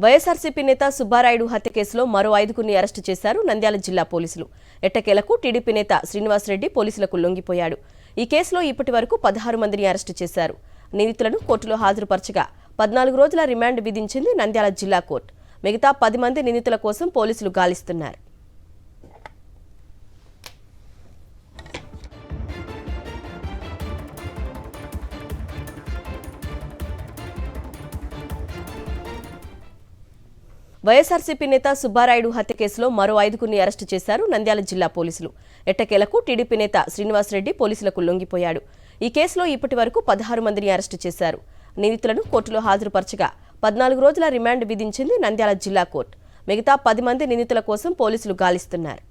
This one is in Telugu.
వైఎస్ఆర్సీపీ నేత సుబ్బారాయుడు హత్య కేసులో మరో 5గురిని అరెస్టు చేశారు నంద్యాల జిల్లా పోలీసులు. ఎట్టకేలకు టీడీపీ నేత శ్రీనివాసరెడ్డి పోలీసులకు లొంగిపోయాడు. ఈ కేసులో ఇప్పటివరకు 16 మందిని అరెస్టు చేశారు. నిందితులను కోర్టులో హాజరుపరచగా 14 రోజుల రిమాండ్ విధించింది నంద్యాల జిల్లా కోర్టు. మిగతా 10 మంది నిందితుల కోసం పోలీసులు గాలిస్తున్నారు. వైఎస్ఆర్సీపీ నేత సుబ్బారాయుడు హత్య కేసులో మరో 5గురిని అరెస్టు చేశారు నంద్యాల జిల్లా పోలీసులు. ఎట్టకేలకు టీడీపీ నేత శ్రీనివాసరెడ్డి పోలీసులకు లొంగిపోయాడు. ఈ కేసులో ఇప్పటివరకు 16 మందిని అరెస్టు చేశారు. నిందితులను కోర్టులో హాజరుపరచగా 14 రోజుల రిమాండ్ విధించింది నంద్యాల జిల్లా కోర్టు. మిగతా 10 మంది నిందితుల కోసం పోలీసులు గాలిస్తున్నారు.